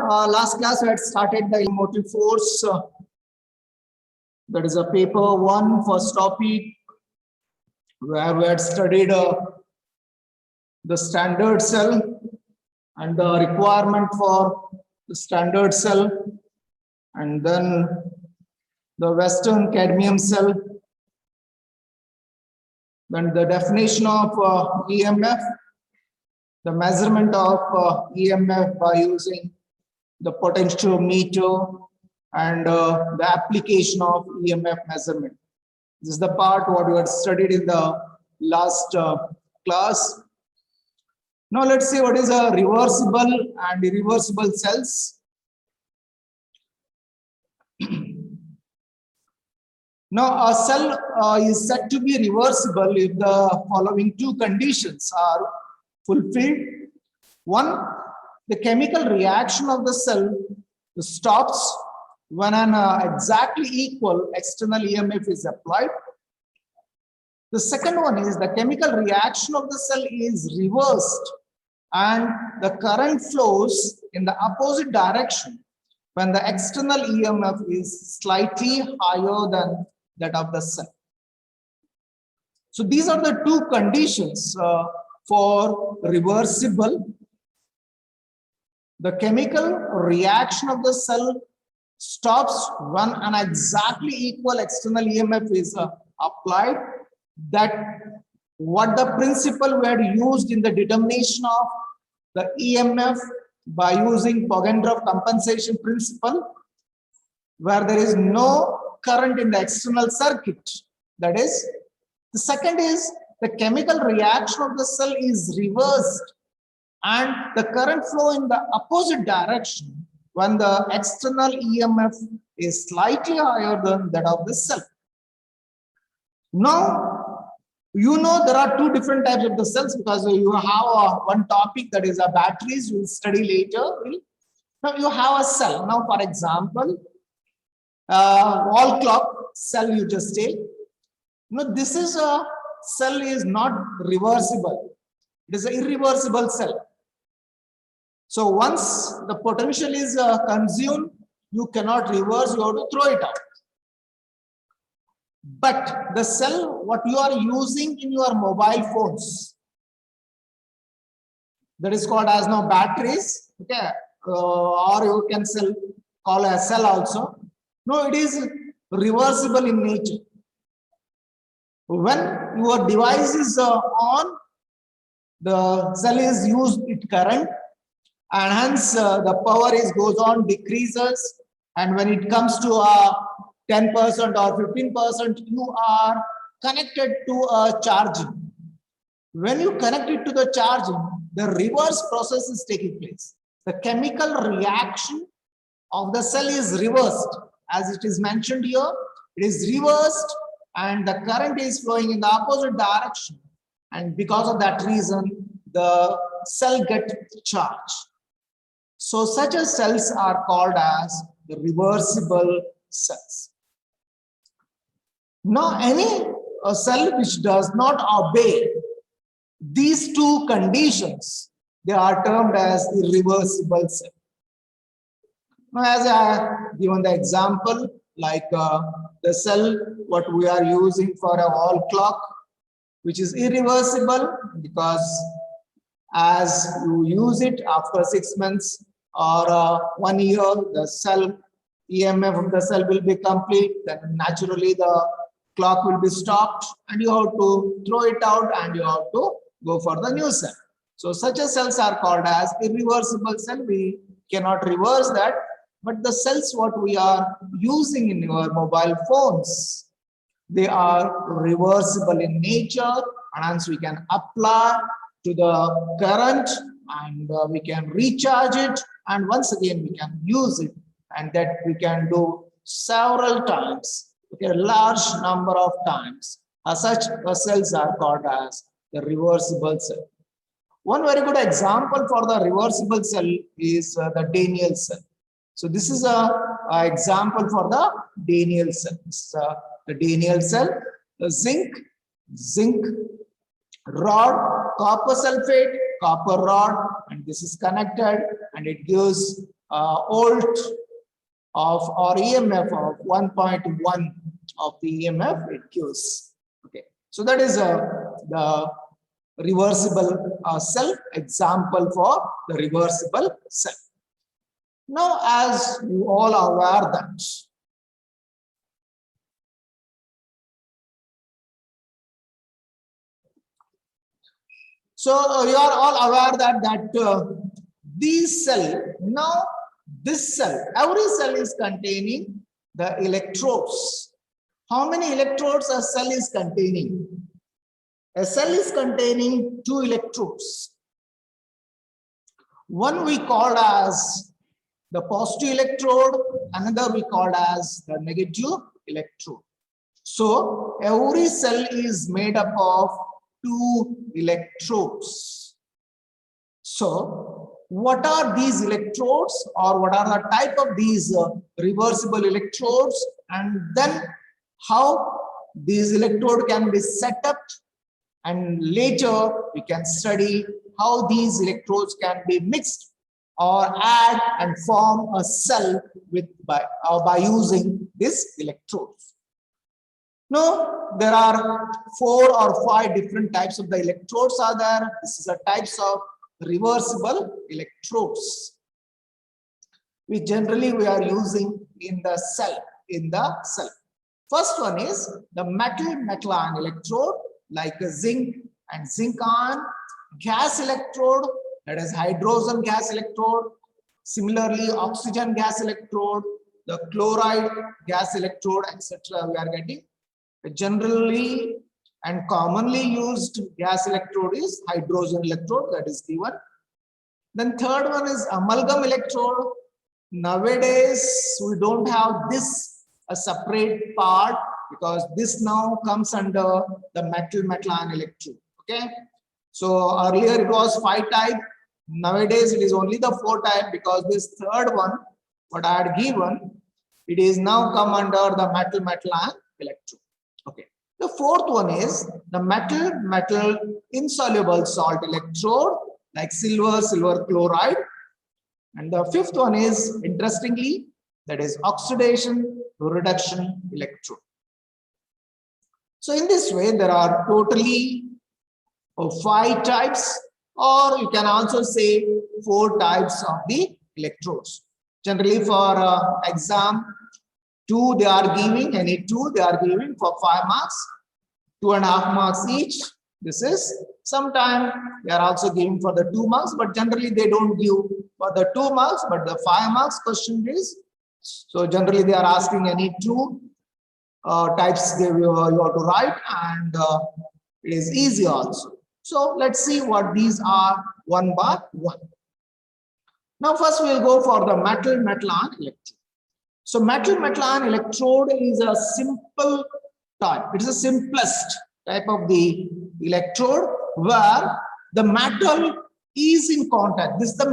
last class we had started the motive force. That is a paper 1, first topic, where we had studied the standard cell and the requirement for the standard cell, and then the Western cadmium cell, then the definition of EMF, the measurement of EMF by using the potentiometer, and the application of EMF measurement. This is the part what we had studied in the last class. Now let's see what is a reversible and irreversible cells. Now a cell is said to be reversible if the following two conditions are fulfilled. One, the chemical reaction of the cell stops when an exactly equal external EMF is applied. The second one is the chemical reaction of the cell is reversed and the current flows in the opposite direction when the external EMF is slightly higher than that of the cell. So these are the two conditions for reversible. The chemical reaction of the cell stops when an exactly equal external EMF is applied. That what the principle we had used in the determination of the EMF by using Pogendorff compensation principle, where there is no current in the external circuit. That is, the second is the chemical reaction of the cell is reversed and the current flow in the opposite direction when the external EMF is slightly higher than that of the cell. Now, you know there are two different types of the cells, because you have one topic that is batteries, we will study later. Now you have a cell. Now for example, wall clock cell you just take. Now this is a cell is not reversible. It is an irreversible cell. So once the potential is consumed, you cannot reverse, you have to throw it out. But the cell, what you are using in your mobile phones, that is called as now batteries, okay, or you can call a cell also. No, it is reversible in nature. When your device is on, the cell is used its current, and hence the power is goes on, decreases, and when it comes to 10% or 15%, you are connected to a charging. When you connect it to the charging, the reverse process is taking place. The chemical reaction of the cell is reversed. As it is mentioned here, it is reversed and the current is flowing in the opposite direction. And because of that reason, the cell gets charged. So such as cells are called as the reversible cells. Now, any cell which does not obey these two conditions, they are termed as irreversible cell. Now, as I have given the example, like the cell what we are using for a wall clock, which is irreversible, because as you use it after 6 months or 1 year, the cell EMF of the cell will be complete, then naturally the clock will be stopped and you have to throw it out and you have to go for the new cell. So such a cells are called as irreversible cell. We cannot reverse that, but the cells what we are using in your mobile phones, they are reversible in nature, and hence we can apply to the current and we can recharge it, and once again we can use it, and that we can do several times. Okay, a large number of times. As such, cells are called as the reversible cell. One very good example for the reversible cell is the Daniell cell. So this is a example for the Daniell cell. This is the Daniell cell. The zinc rod, copper sulfate, copper rod, and this is connected, and it gives volt of or EMF of 1.1 of the EMF it gives. Okay, so that is the reversible cell example for the reversible cell. Now, as you all are aware that you are all aware that these cell, now this cell, every cell is containing the electrodes. How many electrodes a cell is containing? A cell is containing 2 electrodes. One we call as the positive electrode, another we call as the negative electrode. So every cell is made up of 2 electrodes. So what are these electrodes, or what are the type of these reversible electrodes, and then how these electrode can be set up, and later we can study how these electrodes can be mixed or add and form a cell with by using these electrodes. Now, there are 4 or 5 different types of the electrodes are there. This is the types of reversible electrodes we are using in the cell. First one is the metal ion electrode, like a zinc and zinc ion. Gas electrode, that is hydrogen gas electrode. Similarly, oxygen gas electrode, the chloride gas electrode, etc. we are getting. Generally and commonly used gas electrode is hydrogen electrode, that is given. Then third one is amalgam electrode. Nowadays we don't have this a separate part, because this now comes under the metal ion electrode. Okay, so earlier it was 5 type, nowadays it is only the 4 type, because this third one what I had given, it is now come under the metal ion electrode. Okay, the fourth one is the metal insoluble salt electrode, like silver chloride. And the fifth one is, interestingly, that is oxidation to reduction electrode. So in this way, there are totally 5 types, or you can also say 4 types of the electrodes. Generally for exam, 2 they are giving, any 2 they are giving for 5 marks, 2.5 marks each. This is sometime they are also giving for the 2 marks, but generally they don't give for the 2 marks, but the 5 marks question is. So generally they are asking any 2 types you have to write, and it is easy also. So let's see what these are one by one. Now first we'll go for the metal ion electrode. So metal ion electrode is a simple type. It is the simplest type of the electrode, where the metal is in contact. This is the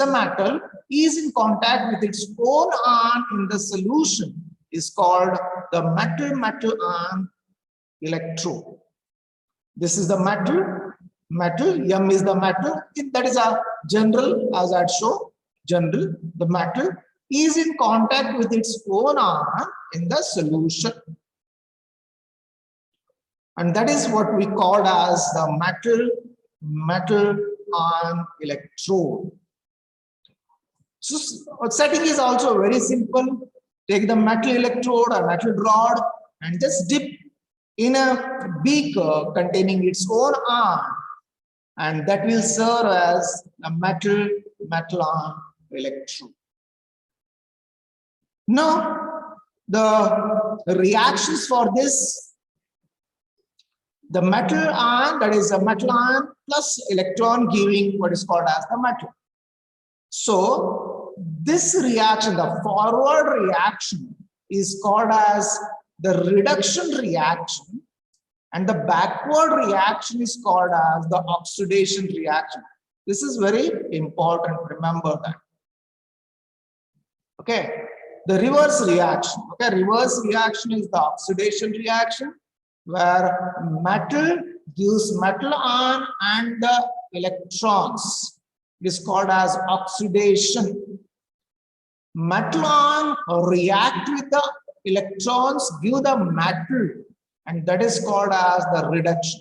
metal is in contact with its own ion in the solution, is called the metal ion electrode. This is the metal, M is the metal. That is a general, as I show, general. The metal is in contact with its own ion in the solution. And that is what we call as the metal ion electrode. So setting is also very simple. Take the metal electrode or metal rod and just dip in a beaker containing its own ion, and that will serve as a metal ion electrode. Now, the reactions for this, the metal ion, that is a metal ion plus electron giving what is called as the metal. So this reaction, the forward reaction, is called as the reduction reaction, and the backward reaction is called as the oxidation reaction. This is very important, remember that. Okay, the reverse reaction. Okay, reverse reaction is the oxidation reaction, where metal gives metal ion and the electrons. It is called as oxidation. Metal ion react with the electrons, give the metal, and that is called as the reduction.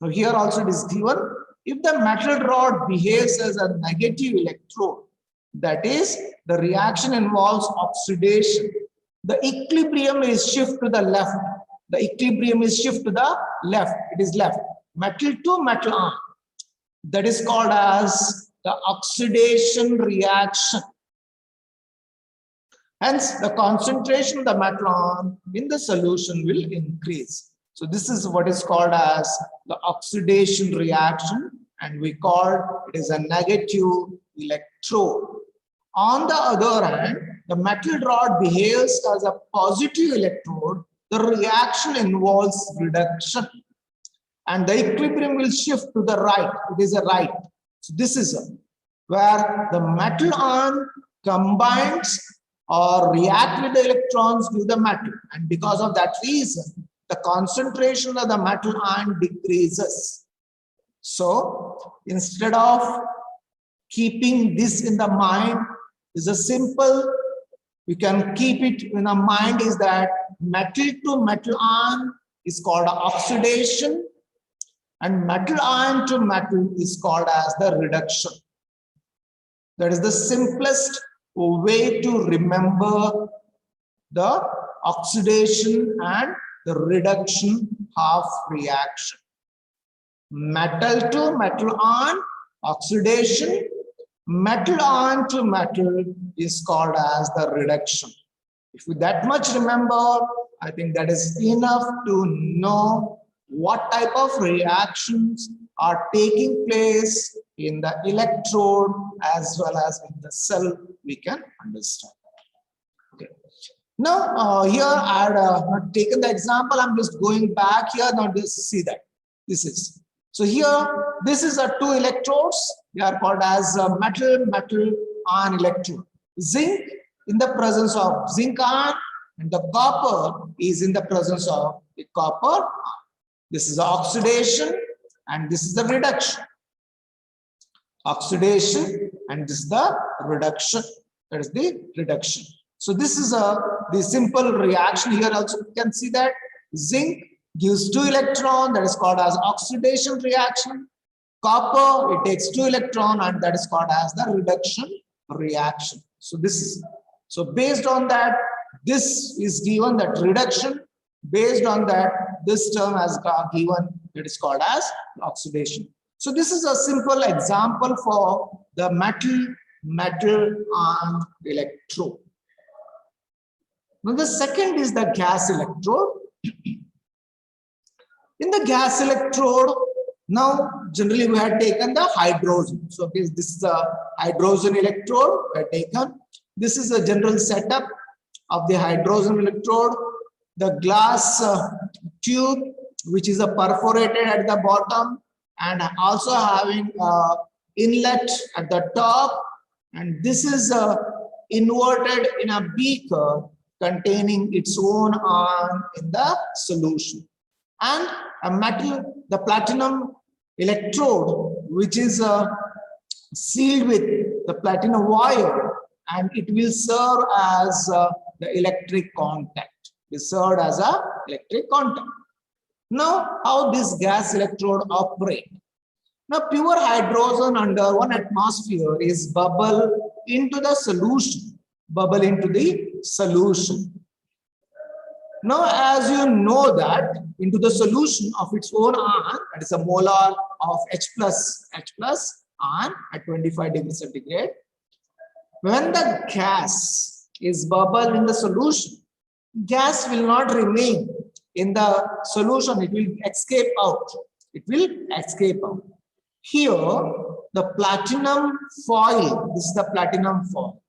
So here also it is given, if the metal rod behaves as a negative electrode, that is, the reaction involves oxidation. The equilibrium is shift to the left. The equilibrium is shift to the left. It is left. Metal to metal ion. That is called as the oxidation reaction. Hence, the concentration of the metal ion in the solution will increase. So this is what is called as the oxidation reaction, and we call it is a negative electrode. On the other hand, the metal rod behaves as a positive electrode. The reaction involves reduction, and the equilibrium will shift to the right. It is a right. So this is where the metal ion combines or react with the electrons with the metal, and because of that reason, the concentration of the metal ion decreases. So instead of keeping this in the mind, is a simple, we can keep it in our mind, is that metal to metal ion is called oxidation, and metal ion to metal is called as the reduction. That is the simplest way to remember the oxidation and the reduction of reaction. Metal to metal ion, oxidation. Metal ion to metal is called as the reduction. If you that much remember, I think that is enough to know what type of reactions are taking place in the electrode as well as in the cell. We can understand. Okay. Now here I had not taken the example. I'm just going back here. Now just see that this is. So here, this is a two electrodes. They are called as metal ion electrode. Zinc in the presence of zinc ion, and the copper is in the presence of the copper ion. This is the oxidation, and this is the reduction. Oxidation, and this is the reduction. That is the reduction. So this is the simple reaction. Here also you can see that zinc gives 2 electrons, that is called as oxidation reaction. Copper, it takes 2 electrons, and that is called as the reduction reaction. So this is, so based on that, this is given, that reduction. Based on that, this term has given, it is called as oxidation. So this is a simple example for the metal ion electrode. Now the second is the gas electrode. In the gas electrode, now generally we had taken the hydrogen. So this is a hydrogen electrode we had taken. This is a general setup of the hydrogen electrode. The glass tube, which is perforated at the bottom and also having inlet at the top, and this is inverted in a beaker containing its own ion in the solution. And a metal, the platinum electrode, which is sealed with the platinum wire, and it will serve as the electric contact. It is served as a electric contact. Now, how this gas electrode operate? Now, pure hydrogen under 1 atmosphere is bubble into the solution. Bubble into the solution. Now, as you know that into the solution of its own ion, that is a molar of H plus ion at 25 degrees centigrade. When the gas is bubble in the solution, gas will not remain in the solution. It will escape out. It will escape out. Here, the platinum foil, this is the platinum foil.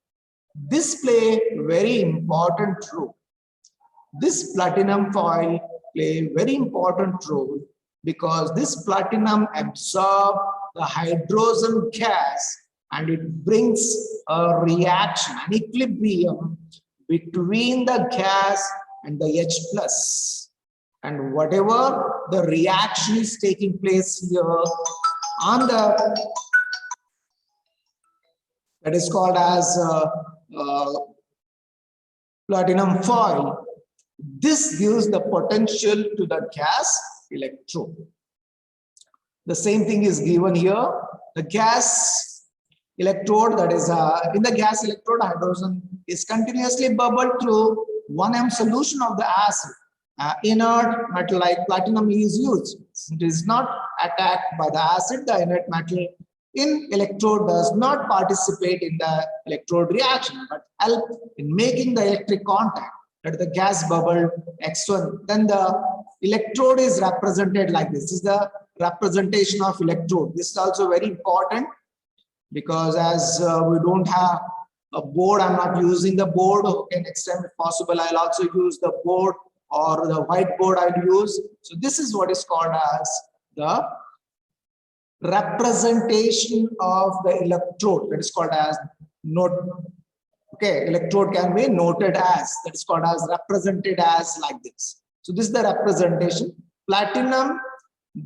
This play very important role. This platinum foil play very important role because this platinum absorbs the hydrogen gas and it brings a reaction, an equilibrium between the gas and the H plus. And whatever the reaction is taking place here on the, that is called as platinum foil. This gives the potential to the gas electrode. The same thing is given here. The gas electrode, that is in the gas electrode, hydrogen is continuously bubbled through 1 m solution of the acid. Inert metal like platinum is used. It is not attacked by the acid. The inert metal in electrode does not participate in the electrode reaction, but help in making the electric contact. That the gas bubble X1. Then the electrode is represented like this. This is the representation of electrode. This is also very important because as we don't have a board, I'm not using the board. Okay, next time if possible, I'll also use the board or the whiteboard I'll use. So this is what is called as the representation of the electrode. That is called as note. Okay, electrode can be noted as, that is called as represented as like this. So this is the representation. Platinum,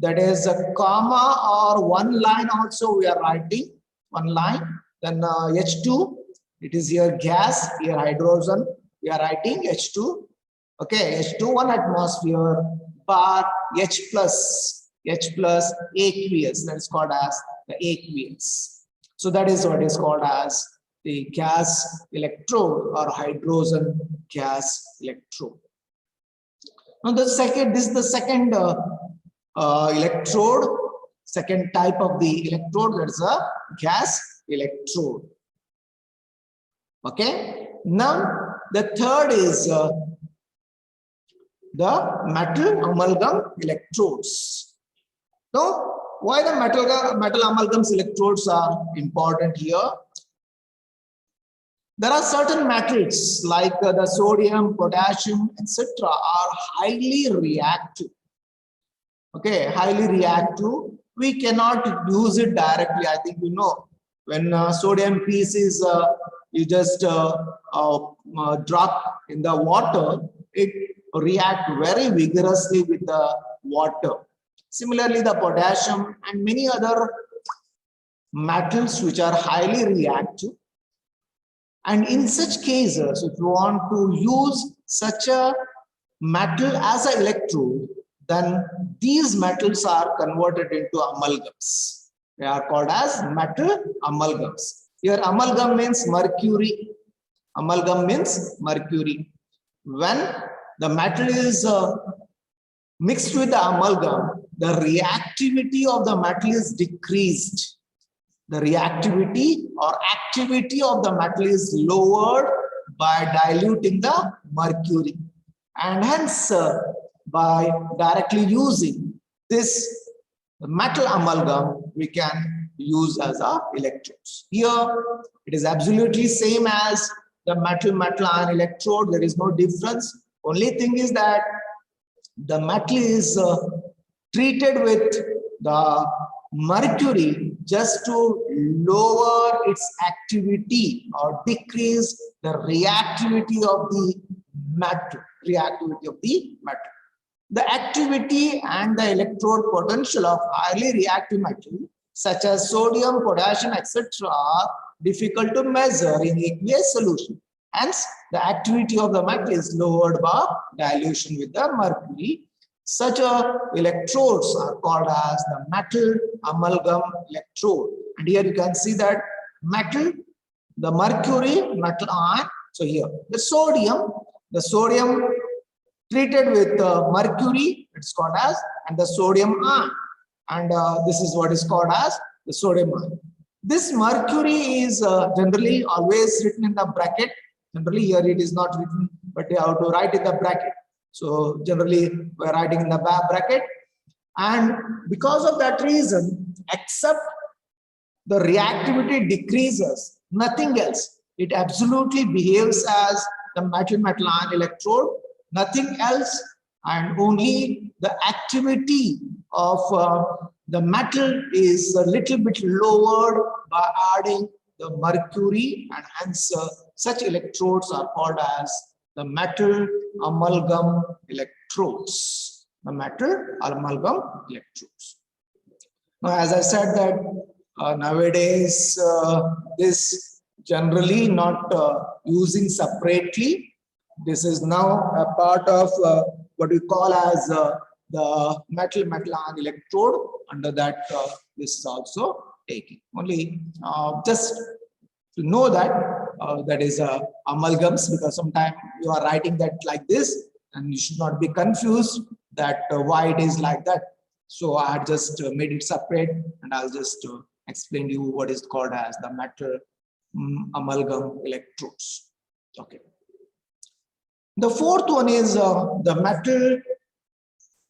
that is a comma or one line also we are writing, one line. Then H2, it is here gas, here hydrogen, we are writing H2. Okay, H2, 1 atmosphere, bar H plus aqueous, that is called as the aqueous. So that is what is called as the gas electrode or hydrogen gas electrode. Now the second, this is the second electrode, second type of the electrode, that is a gas electrode. Okay, now the third is the metal amalgam electrodes. Now, why the metal amalgams electrodes are important here? There are certain metals like the sodium, potassium, etc. are highly reactive. Okay, highly reactive. We cannot use it directly. I think you know when sodium piece is you just drop in the water, it reacts very vigorously with the water. Similarly, the potassium and many other metals which are highly reactive. And in such cases, if you want to use such a metal as an electrode, then these metals are converted into amalgams. They are called as metal amalgams. Here, amalgam means mercury. Amalgam means mercury. When the metal is mixed with the amalgam, the reactivity of the metal is decreased. The reactivity or activity of the metal is lowered by diluting the mercury. And hence, by directly using this metal amalgam, we can use as our electrodes. Here, it is absolutely same as the metal ion electrode. There is no difference. Only thing is that the metal is treated with the mercury just to lower its activity or decrease the reactivity of the metal. The activity and the electrode potential of highly reactive metal such as sodium, potassium, etc. are difficult to measure in aqueous solution. Hence, the activity of the metal is lowered by dilution with the mercury. Such electrodes are called as the metal amalgam electrode. And here you can see that metal, the mercury, metal ion. So here, the sodium treated with mercury, it's called as, and the sodium ion. And this is what is called as the sodium ion. This mercury is generally always written in the bracket. Generally here it is not written, but you have to write in the bracket. So generally we're writing in the bracket. And because of that reason, except the reactivity decreases, nothing else. It absolutely behaves as the metal ion electrode, nothing else, and only the activity of the metal is a little bit lowered by adding the mercury, and hence such electrodes are called as the metal amalgam electrodes. The metal amalgam electrodes. Now, as I said that nowadays this generally not using separately. This is now a part of what we call as the metal ion electrode. Under that, this is also taken. Only just to know that that is amalgams, because sometimes you are writing that like this and you should not be confused that why it is like that. So I had just made it separate, and I'll just explain to you what is called as the metal amalgam electrodes. Okay. The fourth one is the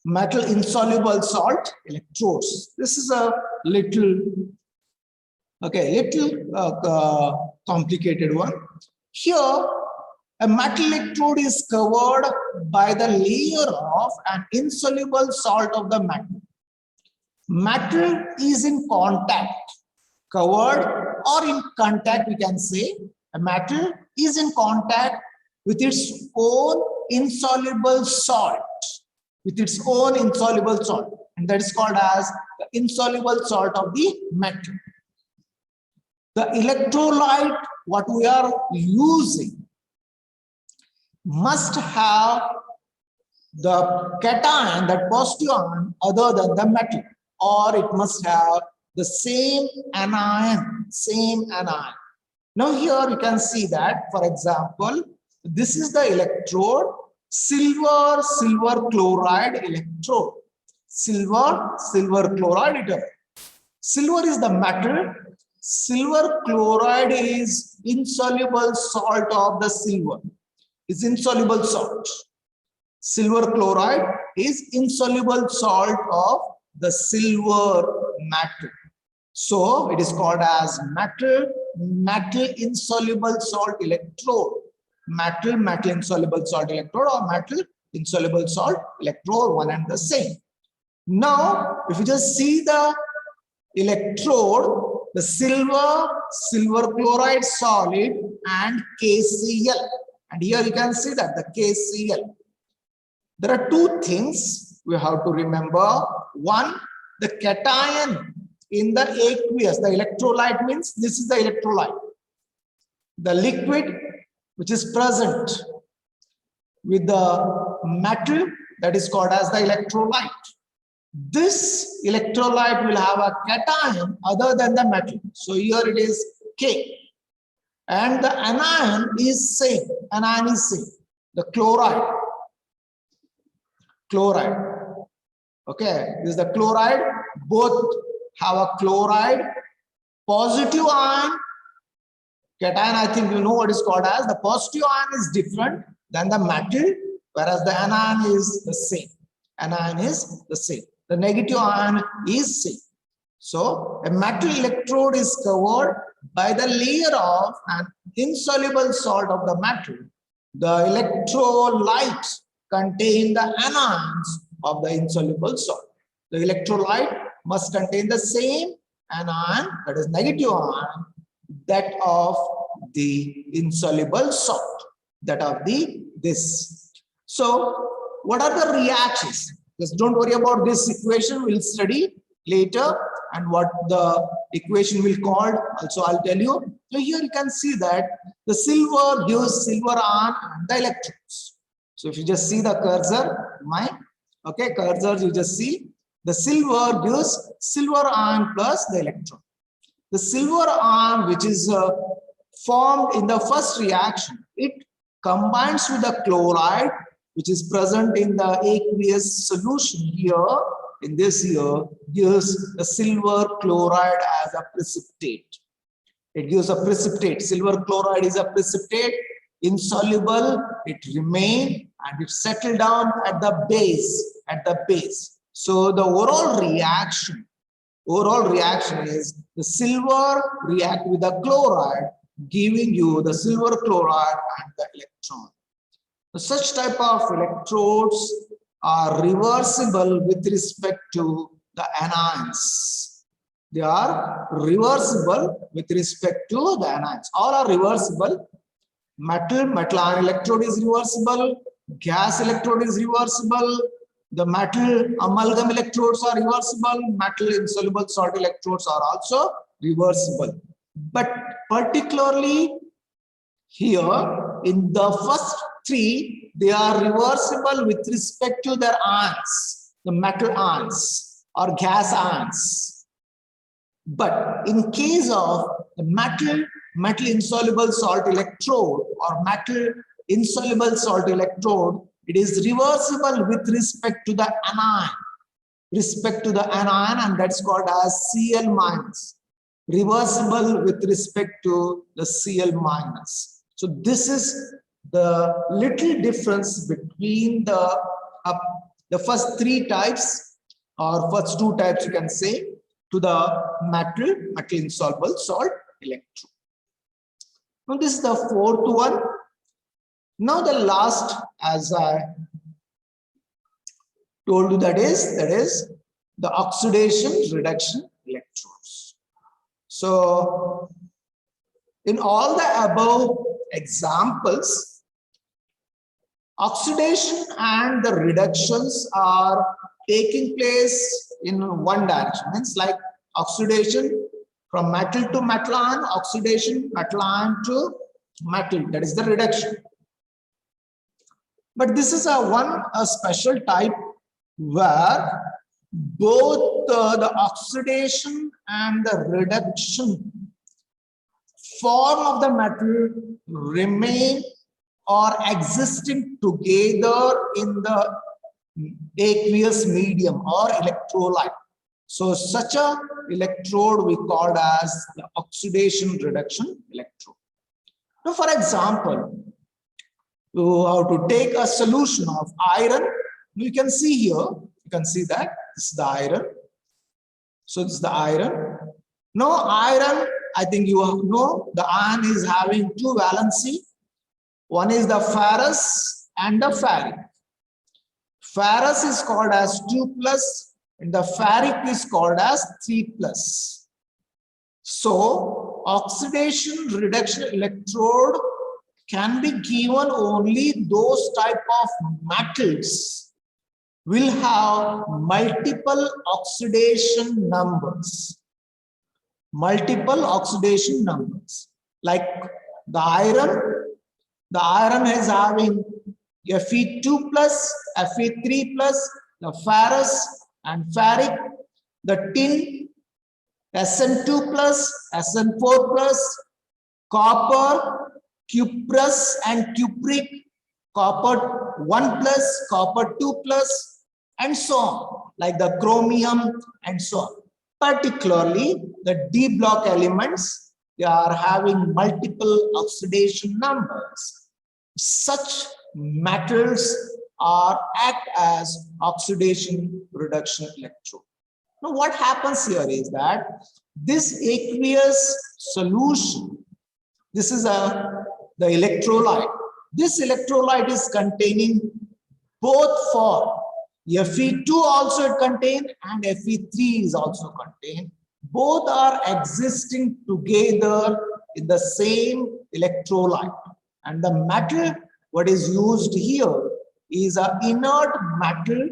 metal insoluble salt electrodes. This is a little complicated one. Here, a metal electrode is covered by the layer of an insoluble salt of the metal. Metal is in contact, covered or in contact, we can say. A metal is in contact with its own insoluble salt, and that is called as the insoluble salt of the metal. The electrolyte what we are using must have the cation, that positive ion, other than the metal, or it must have the same anion. Now here you can see that, for example, this is the electrode, silver chloride electrode. Silver chloride. Silver is the metal. Silver chloride is insoluble salt of the silver. Is insoluble salt. Silver chloride is insoluble salt of the silver metal. So it is called as metal insoluble salt electrode. Metal insoluble salt electrode, or metal insoluble salt electrode, one and the same. Now, if you just see the electrode, the silver chloride solid and KCl. And here you can see that the KCl. There are two things we have to remember. One, the cation in the aqueous, the electrolyte means this is the electrolyte. The liquid which is present with the metal, that is called as the electrolyte. This electrolyte will have a cation other than the metal. So here it is K. And the anion is same. The chloride. Okay, this is the chloride. Both have a chloride. Positive ion, cation, I think you know what is called as. The positive ion is different than the metal, whereas the anion is the same. The negative ion is same. So a metal electrode is covered by the layer of an insoluble salt of the metal. The electrolyte contain the anions of the insoluble salt. The electrolyte must contain the same anion, that is negative ion, that of the insoluble salt, this. So what are the reactions? Just don't worry about this equation, we'll study later, and what the equation will called also I'll tell you. So here you can see that the silver gives silver ion and the electrons. So if you just see the cursor, cursor, you just see the silver gives silver ion plus the electron. The silver ion, which is formed in the first reaction, it combines with the chloride, which is present in the aqueous solution here, in this here, gives the silver chloride as a precipitate. It gives a precipitate. Silver chloride is a precipitate, insoluble, it remains and it settles down at the base. So the overall reaction is the silver react with the chloride, giving you the silver chloride and the electron. Such type of electrodes are reversible with respect to the anions. They are reversible with respect to the anions. All are reversible. Metal ion electrode is reversible. Gas electrode is reversible. The metal amalgam electrodes are reversible. Metal insoluble salt electrodes are also reversible. But particularly here in the first three, they are reversible with respect to their ions, the metal ions or gas ions. But in case of the metal insoluble salt electrode or metal insoluble salt electrode, it is reversible with respect to the anion, and that's called as Cl minus. Reversible with respect to the Cl minus. So this is the little difference between the first three types or first two types, you can say, to the metal insoluble salt electrode. Now this is the fourth one. Now the last, as I told you, that is the oxidation reduction electrodes. So in all the above examples, oxidation and the reductions are taking place in one direction. Means like oxidation from metal to metal ion, oxidation metal ion to metal, that is the reduction. But this is a special type where both the oxidation and the reduction form of the metal remain or existing together in the aqueous medium or electrolyte. So such a electrode we call as the oxidation reduction electrode. Now, for example, to how to take a solution of iron, you can see here, you can see that this is the iron. So this is the iron. Now iron, I think you know the iron is having two valency. One is the ferrous and the ferric. Ferrous is called as 2+ and the ferric is called as 3+. So oxidation reduction electrode can be given only those type of metals will have multiple oxidation numbers. Multiple oxidation numbers. Like the iron is having Fe2+, Fe3+, the ferrous and ferric, the tin, Sn2+, Sn4+, copper, cuprous and cupric, copper 1+, copper 2+, and so on, like the chromium and so on. Particularly the D block elements, they are having multiple oxidation numbers. Such metals act as oxidation reduction electrode. Now what happens here is that this aqueous solution, this is the electrolyte. This electrolyte is containing both form. Fe2 also contained and Fe3 is also contained. Both are existing together in the same electrolyte. And the metal, what is used here is an inert metal,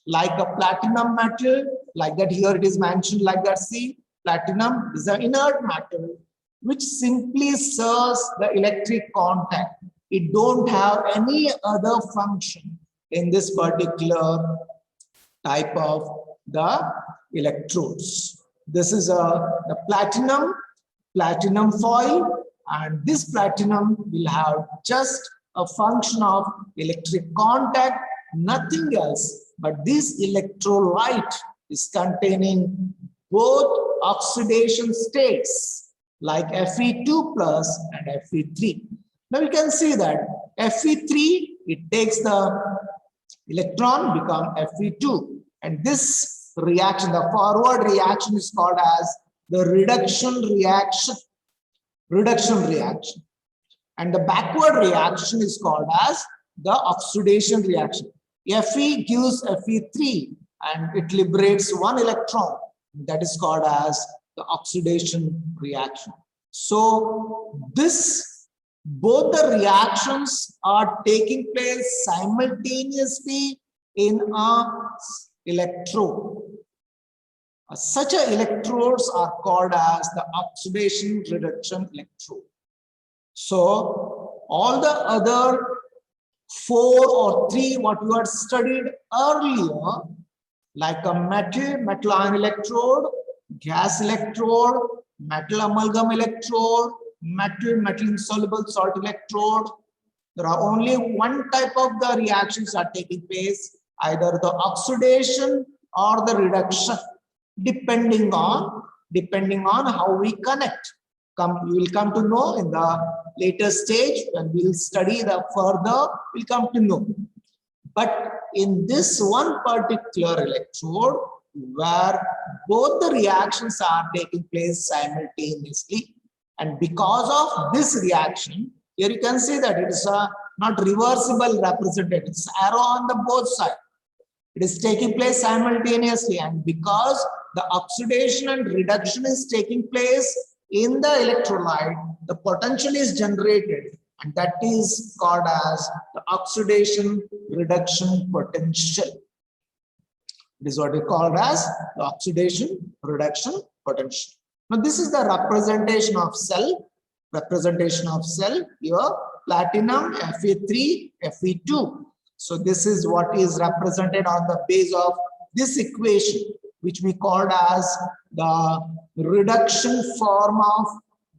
like a platinum metal, like that here it is mentioned like that. See, platinum is an inert metal which simply serves the electric contact. It don't have any other function in this particular type of the electrodes. This is the platinum foil, and this platinum will have just a function of electric contact, nothing else. But this electrolyte is containing both oxidation states like Fe2+ and Fe3. Now you can see that Fe3, it takes the electron, become Fe2, and this reaction, the forward reaction, is called as the reduction reaction. And the backward reaction is called as the oxidation reaction. Fe gives Fe3 and it liberates one electron. That is called as the oxidation reaction. So both the reactions are taking place simultaneously in a electrode. Such electrodes are called as the oxidation reduction electrode. So all the other 4 or 3 what you had studied earlier, like a metal ion electrode, gas electrode, metal amalgam electrode, metal insoluble salt electrode, there are only one type of the reactions are taking place, either the oxidation or the reduction, depending on how we connect. We will come to know in the later stage when we will study the further, we'll come to know. But in this one particular electrode, where both the reactions are taking place simultaneously, and because of this reaction, here you can see that it is not reversible represented, it's arrow on the both sides. It is taking place simultaneously, and because the oxidation and reduction is taking place in the electrolyte, the potential is generated, and that is called as the oxidation reduction potential. It is what we call as the oxidation reduction potential. Now this is the representation of cell. Here platinum Fe3 Fe2. So this is what is represented on the base of this equation, which we called as the reduction form of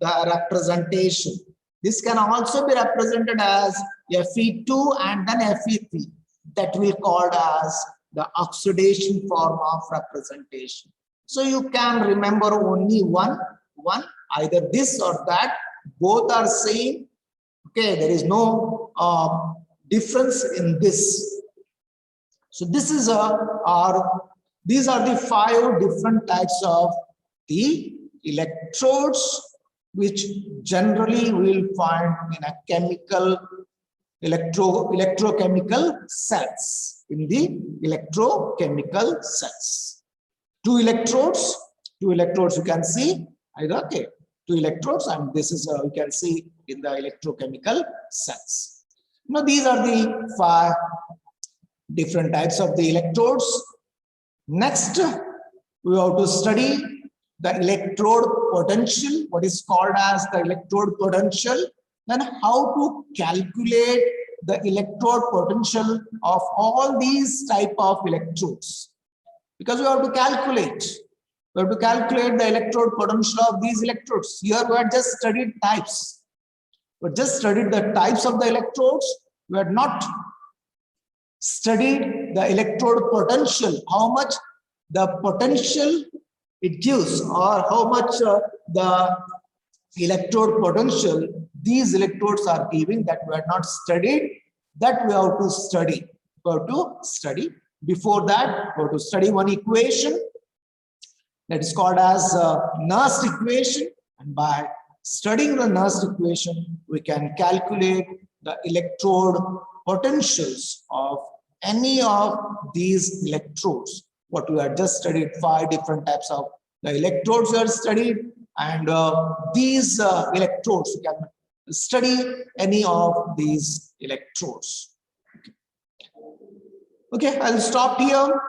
the representation. This can also be represented as Fe2 and then Fe3. That we called as the oxidation form of representation. So you can remember only one, either this or that, both are same. Okay, there is no difference in this. So this is these are the 5 different types of the electrodes, which generally we will find in a chemical electrochemical cells. In the electrochemical cells, 2 electrodes you can see either, okay, 2 electrodes, and this is you can see in the electrochemical cells. Now these are the 5 different types of the electrodes. Next, we have to study the electrode potential, what is called as the electrode potential, then how to calculate the electrode potential of all these type of electrodes, because we have to calculate the electrode potential of these electrodes. Here we have just studied types, the types of the electrodes. We have not studied the electrode potential, how much the potential it gives, or how much the electrode potential these electrodes are giving. That we have not studied. That we have to study. Before that, we have to study one equation that is called as Nernst equation, and by studying the Nernst equation, we can calculate the electrode potentials of any of these electrodes. What we have just studied, 5 different types of the electrodes we have studied, and these electrodes, you can study any of these electrodes. Okay, I'll stop here.